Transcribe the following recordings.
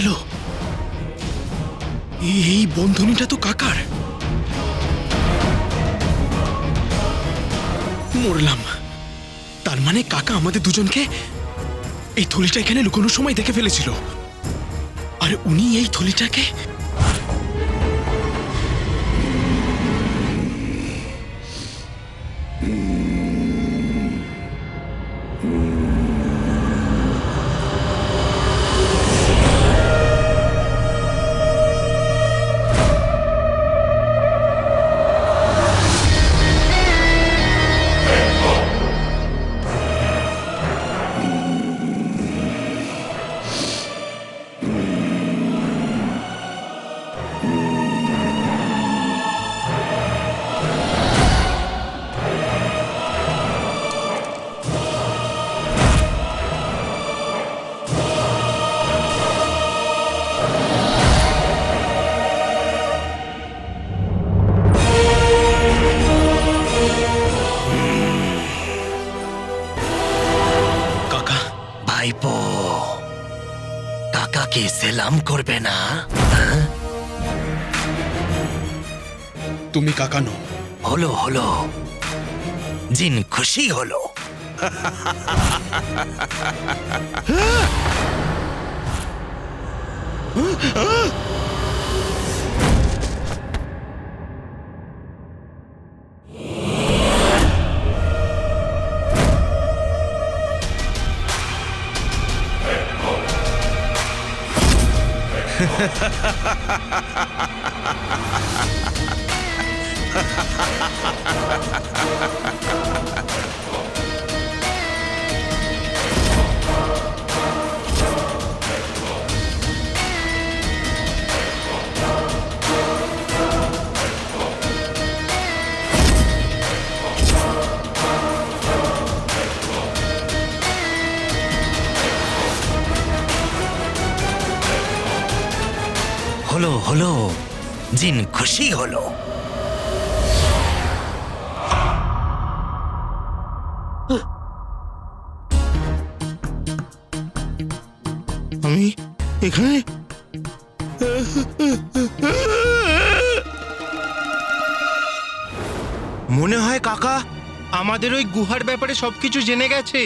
গেল। এই বন্ধনীটা তো কাকার। মরলাম। তার মানে কাকা আমাদের দুজনকে এই থলিটা এখানে লুকানোর সময় দেখে ফেলেছিল, আর উনি এই থলিটাকে ভাইপো, কাকাকে সেলাম করবে না? তুমি কাকা নো। হলো হলো, জিন খুশি হলো। হলো হলো, জিন খুশি হলো। আমি এখানে মনে হয় কাকা আমাদের ওই গুহার ব্যাপারে সবকিছু জেনে গেছে,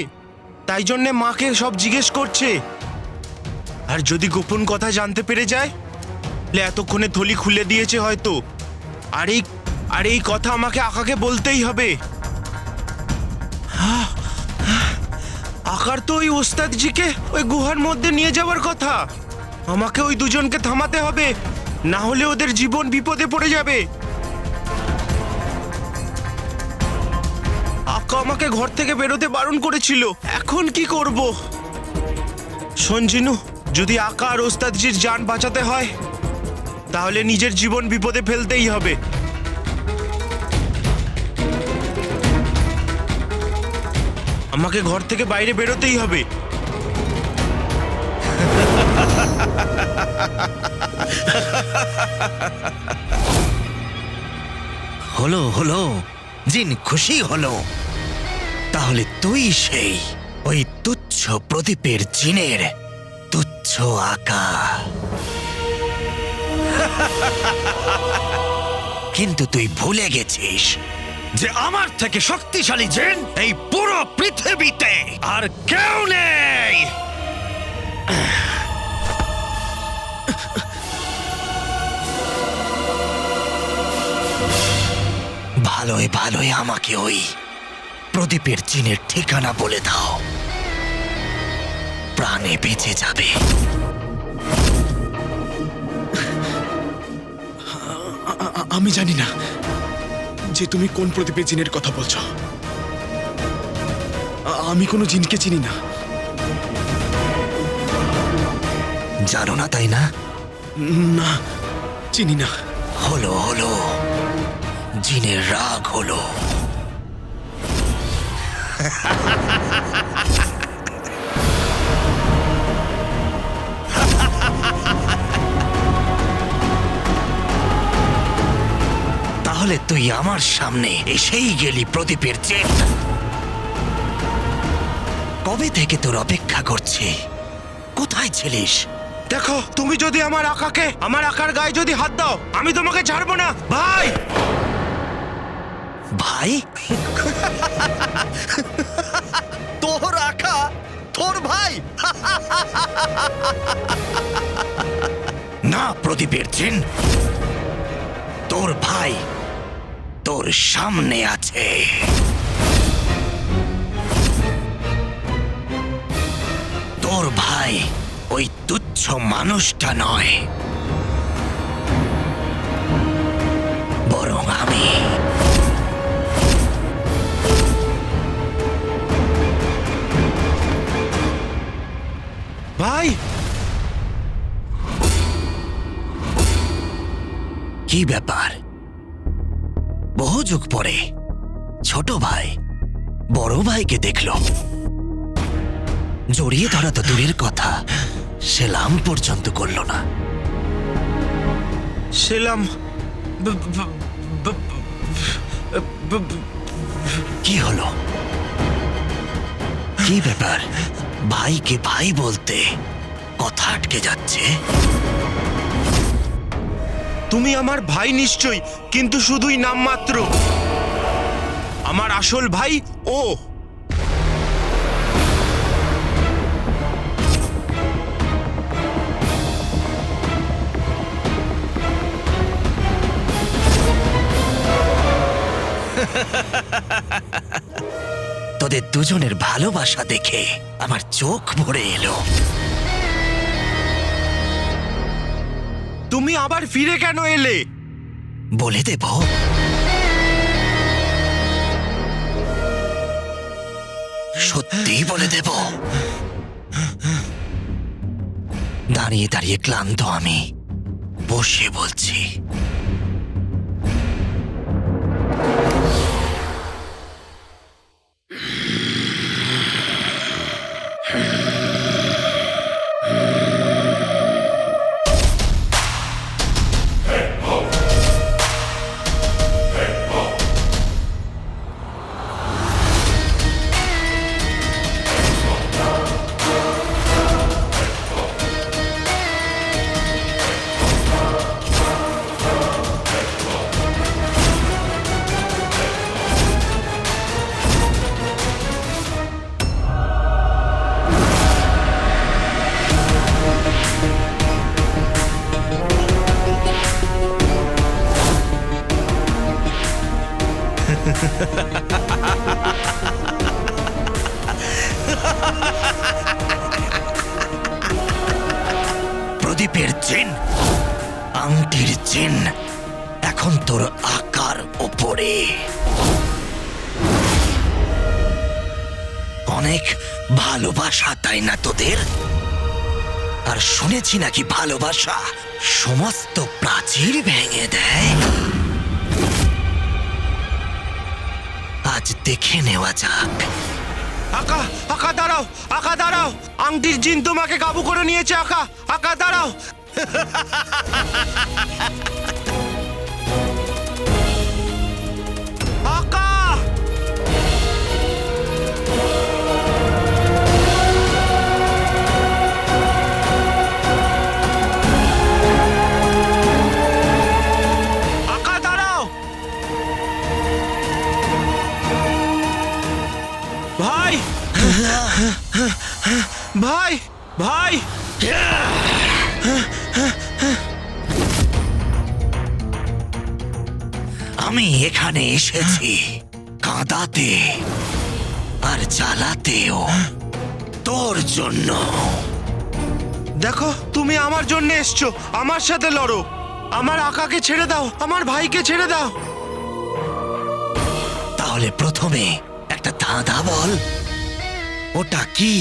তাই জন্যে মাকে সব জিজ্ঞেস করছে। আর যদি গোপন কথা জানতে পেরে যায়, তাহলে এতক্ষণে থলি খুলে দিয়েছে হয়তো। আর এই কথা আমাকে আকাকে বলতেই হবে। আকার তো ওই ওস্তাদজিকে ওই গুহার মধ্যে নিয়ে যাওয়ার কথা। আমাকে ওই দুজনকে থামাতে হবে, না হলে ওদের জীবন বিপদে পড়ে যাবে। আকা আমাকে ঘর থেকে বেরোতে বারণ করেছিল। এখন কি করব? সঞ্জিনু, যদি আকা আর ওস্তাদজির জান বাঁচাতে হয়, তাহলে নিজের জীবন বিপদে ফেলতেই হবে। আমাকে ঘর থেকে বাইরে বেরোতেই হবে। হলো হলো, জিন খুশি হলো। তাহলে তুই সেই ওই তুচ্ছ প্রদীপের জিনের তুচ্ছ আকা। কিন্তু তুই ভুলে গেছিস যে আমার থেকে শক্তিশালী জিন এই পুরো পৃথিবীতে আর কেউ নেই। ভালোই ভালোই আমাকে ওই প্রদীপের জিনের ঠিকানা বলে দাও, প্রাণে বেঁচে যাবে। আমি জানি না যে তুমি কোন প্রদীপের জিনের কথা বলছো। আমি কোনো জিনকে চিনি না। জানো না, তাই না? না, চিনি না। হলো হলো, জিনের রাগ হলো। তাহলে তুই আমার সামনে এসেই গেলি প্রদীপের জিন। কবে থেকে তোর অপেক্ষা করছি। কোথায় ছিলিস? দেখো, তুমি যদি আমার আকার গায়ে যদি হাত দাও, আমি তোমাকে ছাড়বো না ভাই। ভাই তোর আঁকা তোর ভাই? না প্রদীপের চিন, তোর ভাই তোর সামনে আছে। তোর ভাই ওই তুচ্ছ মানুষটা নয়, বরং আমি। ভাই, কি ব্যাপার? বহু যুগ পরে ছোট ভাই বড় ভাইকে দেখলো। জড়িয়ে ধরা তো দূরের কথা, সেলাম পর্যন্ত করল না। সেলাম কি হলো? কি ব্যাপার? ভাইকে ভাই বলতে কথা আটকে যাচ্ছে। তুমি আমার ভাই নিশ্চয়ই, কিন্তু শুধুই নামমাত্র। আমার আসল ভাই ও। তোদের দুজনের ভালোবাসা দেখে আমার চোখ ভরে এলো। তুমি আবার ফিরে কেন এলে? বলে দেব। সত্যি বলে দেব। দাঁড়িয়ে দাঁড়িয়ে ক্লান্ত আমি, বসে বলছি। প্রদীপের চিন, আংটির চিন এখন তোর আকার ওপরে। অনেক ভালোবাসা, তাই না তোদের? আর শুনেছি নাকি ভালোবাসা সমস্ত প্রাচীর ভেঙে দেয়। আজ দেখে নেওয়া যাক। আকা দাঁড়াও, আকা দাঁড়াও। আংটির জিন তোমাকে কাবু করে নিয়েছে। আকা দাঁড়াও। আকা, আকা দাঁড়াও। ভাই, ভাই, ভাই। আমি এখানে এসেছি কাঁদাতে আর জ্বালাতেও তোর জন্য। দেখো, তুমি আমার জন্য এসছো। আমার সাথে লড়ো। আমার আকাকে ছেড়ে দাও, আমার ভাইকে ছেড়ে দাও। তাহলে প্রথমে একটা ধাঁধা বল। ওটা কি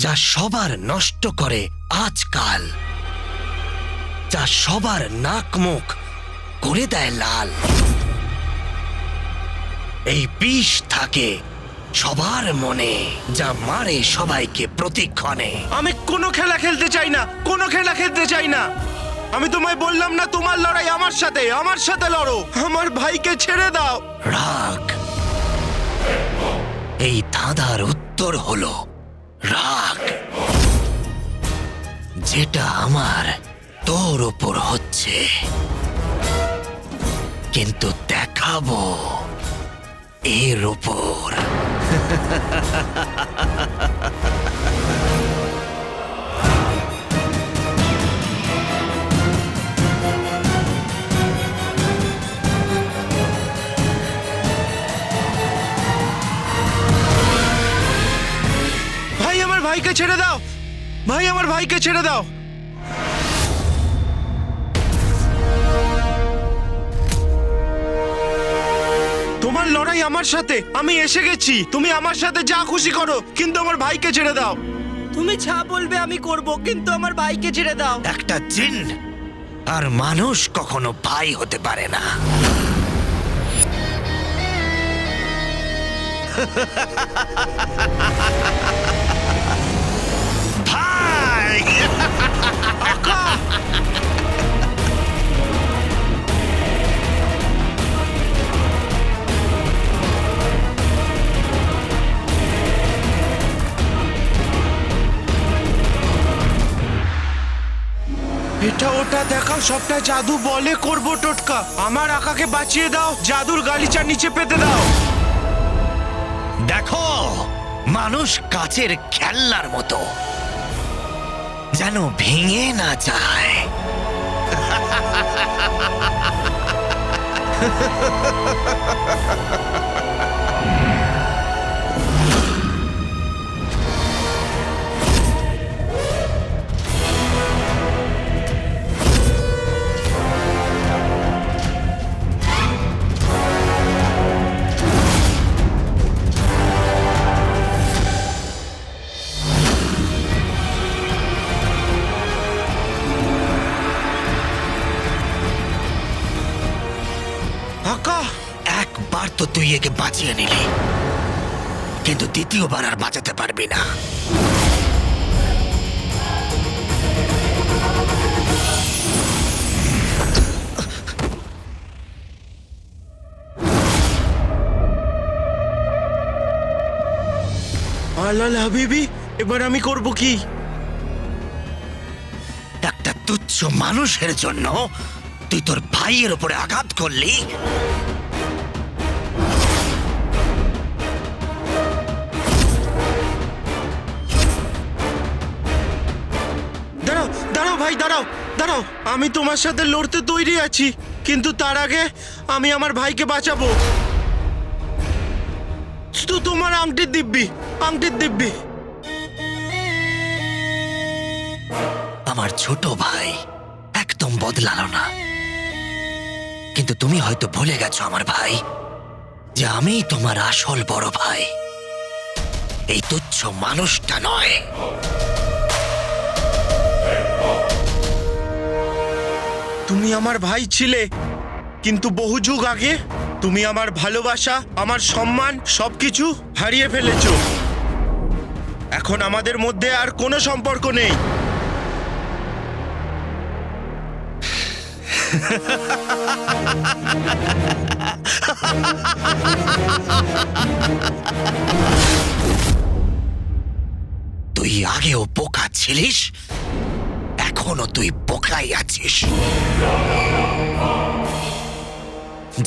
যা সবার নষ্ট করে আজকাল, যা সবার নাক মুখ করে দেয় লাল? এই বিষ থাকে সবার মনে, যা মারে সবাইকে প্রতিক্ষণে। আমি কোনো খেলা খেলতে চাই না, কোনো খেলা খেলতে চাই না। আমি তোমায় বললাম না, তোমার লড়াই আমার সাথে লড়ো। আমার ভাইকে ছেড়ে দাও। রাগ। এই ধাঁধার উত্তর হলো রাগ। যেটা আমার তোর উপর হচ্ছে, কিন্তু দেখাবো এর উপর। ভাই আমার ভাইকে ছেড়ে দাও, ভাই আমার ভাইকে ছেড়ে দাও। তোমার লড়াই আমার সাথে, আমি এসে গেছি। তুমি আমার সাথে যা খুশি করো, কিন্তু আমার ভাইকে ছেড়ে দাও। তুমি যা বলবে আমি করব, কিন্তু আমার ভাইকে ছেড়ে দাও। একটা জিন আর মানুষ কখনো ভাই হতে পারে না। ভাই! এটা ওটা দেখাও, সবটা জাদু বলে করবো টোটকা। আমার আকাকে বাঁচিয়ে দাও, জাদুর গালিচার নিচে পেতে দাও। দেখো, মানুষ কাচের খেলনার মতো, যেন ভেঙে না যায়। আকা, একবার তো তুই একে বাঁচিয়ে নিলি, কিন্তু দ্বিতীয়বার আর বাঁচাতে পারবি না। আলাল হাবিবি, এবার আমি করব কি? একটা তুচ্ছ মানুষের জন্য তুই তোর ভাইয়ের উপরে আঘাত করলি। দাঁড়াও দাঁড়াও ভাই, দাঁড়াও দাঁড়াও। আমি তোমার সাথে লড়তে তৈরি আছি, কিন্তু তার আগে আমি আমার ভাইকে বাঁচাবো। শুধু তোমার আংটির দিব্যি, আংটির দিব্যি। আমার ছোট ভাই একদম বদলালো না, কিন্তু তুমি হয়তো ভুলে গেছো আমার ভাই, যে আমি তোমার আসল বড় ভাই, এই তুচ্ছ মানুষটা নয়। তুমি আমার ভাই ছিলে, কিন্তু বহু যুগ আগে তুমি আমার ভালোবাসা, আমার সম্মান সবকিছু হারিয়ে ফেলেছো। এখন আমাদের মধ্যে আর কোনো সম্পর্ক নেই। তুই আগেও বোকা ছিলিস, এখনো তুই বোকাই আছিস।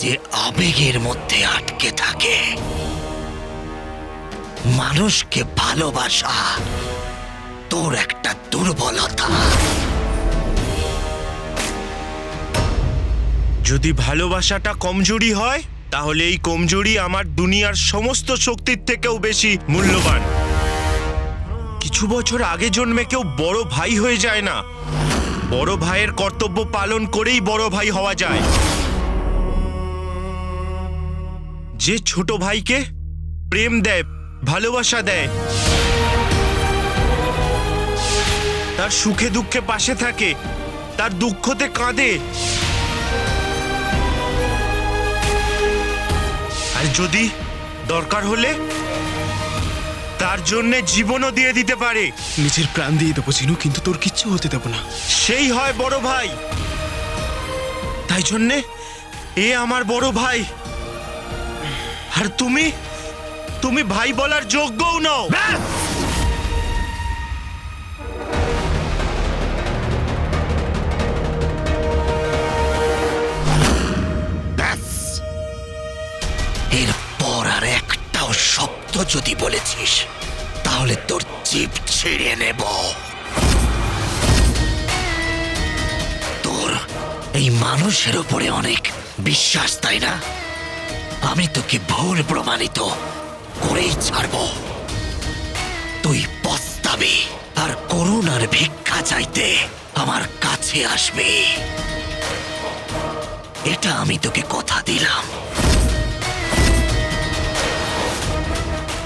যে আবেগের মধ্যে আটকে থাকে, মানুষকে ভালোবাসা তোর একটা দুর্বলতা। যদি ভালোবাসাটা কমজোরি হয়, তাহলে এই কমজোরি আমার দুনিয়ার সমস্ত শক্তির থেকেও বেশি মূল্যবান। কিছু বছর আগে জন্মে কেউ বড় ভাই হয়ে যায় না, বড় ভাইয়ের কর্তব্য পালন করেই বড় ভাই হওয়া যায়। যে ছোট ভাইকে প্রেম দেয়, ভালোবাসা দেয়, তার সুখে দুঃখে পাশে থাকে, তার দুঃখতে কাঁদে, আর যদি দরকার হলে তার জন্য জীবনও দিয়ে দিতে পারে। নিজের প্রাণ দিয়ে দেবো চিনু, কিন্তু তোর কিচ্ছু হতে দেবো না। সেই হয় বড় ভাই। তাই জন্যে এ আমার বড় ভাই, আর তুমি তুমি ভাই বলার যোগ্যও নও। যদি বলেছিস তাহলে তোর জিভ ছিঁড়ে নেব। তোর এই মানুষের উপরে অনেক বিশ্বাস, তাই না? আমি তোকে ভুল প্রমাণিত করেই ছাড়ব। তুই পস্তাবি আর করুণার ভিক্ষা চাইতে আমার কাছে আসবি। এটা আমি তোকে কথা দিলাম।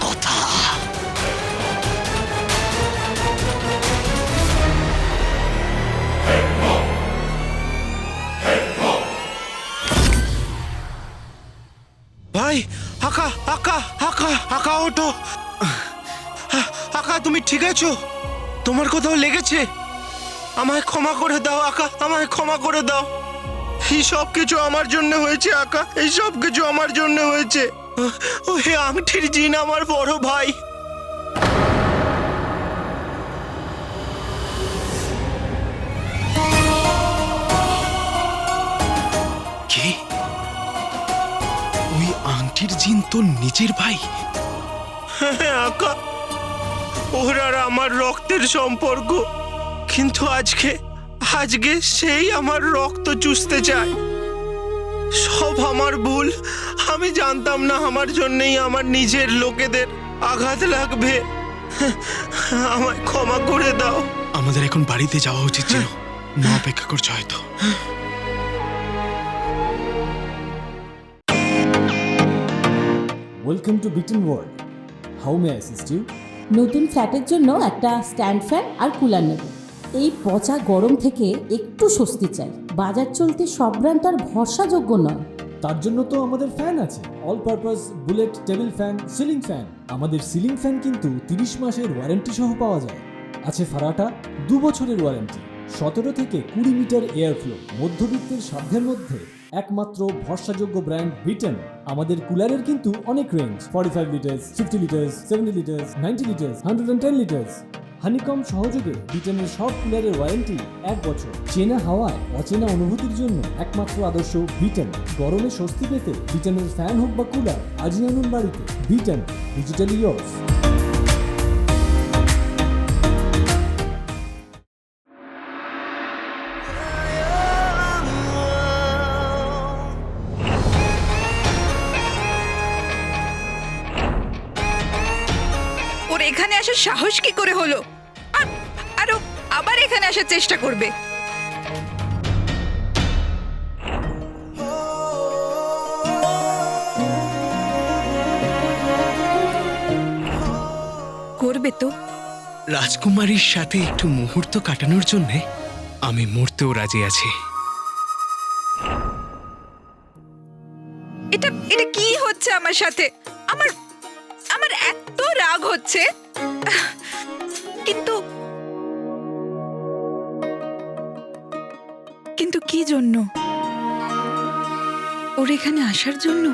কথা। ভাই, আকা আকা আকা আকা ওঠো। আকা, তুমি ঠিক আছো? তোমার কোথাও লেগেছে? আমায় ক্ষমা করে দাও আকা, আমায় ক্ষমা করে দাও। এই সব কিছু আমার জন্য হয়েছে আকা, এই সব কিছু আমার জন্য হয়েছে। ও হে আংটির জিন আমার বড় ভাই। কে? ওই আংটির জিন তোর নিজের ভাই? হ্যাঁ আকা, ওর আর আমার রক্তের সম্পর্ক, কিন্তু আজকে সেই আমার রক্ত চুষতে চায়। সব আমার ভুল। আমি জানতাম না আমার জন্যই আমার নিজের লোকেদের আঘাত লাগবে। আমায় ক্ষমা করে দাও। আমাদের এখন বাড়িতে যাওয়া উচিত ছিল। মা অপেক্ষা করছে হয়তো। Welcome to Biten world. How may assist you? নতুন ফ্ল্যাটের জন্য একটা স্ট্যান্ড ফ্যান আর কুলার নেব। এই পচা গরম থেকে একটু স্বস্তি চাই। বাজার চলতে সব ব্র্যান্ড তো আর ভরসাযোগ্য নয়। তার জন্য তো আমাদের ফ্যান আছে, all purpose bullet table fan, ceiling fan. আমাদের সিলিং ফ্যান কিন্তু 30 মাসের ওয়ারেন্টি সহ পাওয়া যায়। আছে ফারাটা 2 বছরের ওয়ারেন্টি, 17 থেকে 20 মিটার এয়ার ফ্লো, মধ্যবিত্তের সাধ্যের মধ্যে একমাত্র ভরসাযোগ্য ব্র্যান্ড বিটেন। আমাদের কুলারের কিন্তু অনেক range, 45 litres, 50 litres, 70 litres, 90 litres, 110 litres. Honeycomb সহযোগে বিটেনের সব কুলারের ওয়ারেন্টি 1 বছর। চেনা হাওয়ায় অচেনা অনুভূতির জন্য একমাত্র আদর্শ বিটেন। গরমে স্বস্তি পেতে বিটেনের ফ্যান হোক বা কুলার, আজই আনুন বাড়িতে। Beaten, digitally years. ওর এখানে আসার সাহস কি করে হলো? আর ও আবার এখানে আসার চেষ্টা করবে। করবে তো। রাজকুমারীর সাথে একটু মুহূর্ত কাটানোর জন্যে আমি মরতেও রাজি আছি। এটা এটা কি হচ্ছে আমার সাথে? আমার আমার এত রাগ হচ্ছে, কিন্তু কিন্তু কি জন্য? ওর এখানে আসার জন্য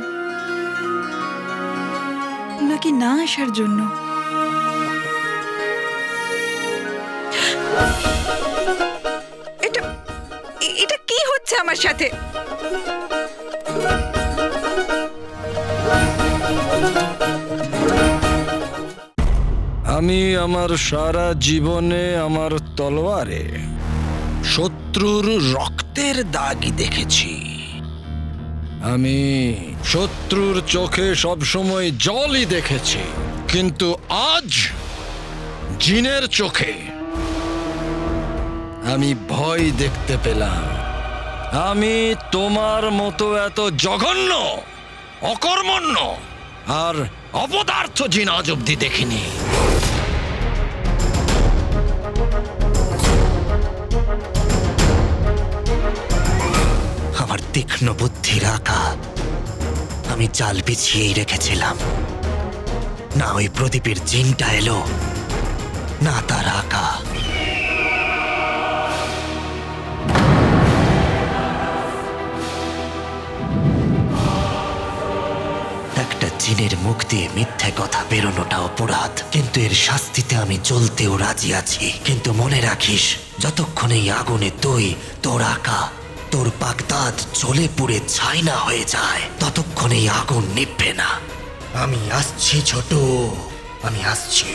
নাকি না আসার জন্য? এটা এটা কি হচ্ছে আমার সাথে? আমি আমার সারা জীবনে আমার তলোয়ারে শত্রুর রক্তের দাগই দেখেছি। আমি শত্রুর চোখে সবসময় জলই দেখেছি, কিন্তু আজ জিনের চোখে আমি ভয় দেখতে পেলাম। আমি তোমার মতো এত জঘন্য, অকর্মণ্য আর অপদার্থ জিন আজ অব্দি দেখিনি। আমার তীক্ষ্ণ বুদ্ধির আঁকা আমি জাল বিছিয়েই রেখেছিলাম। না ওই প্রদীপের জিনটা এলো, না তার আঁকা। একটা জিনের মুখ দিয়ে মিথ্যে কথা বেরোনোটা অপরাধ, কিন্তু এর শাস্তিতে আমি জ্বলতেও রাজি আছি। কিন্তু মনে রাখিস, যতক্ষণ এই আগুনে তুই, তোর আঁকা, তোর বাগদাদ জ্বলে পুড়ে ছাই না হয়ে যায়, ততক্ষণ এই আগুন নিভবে না। আমি আসছি ছোট, আমি আসছি।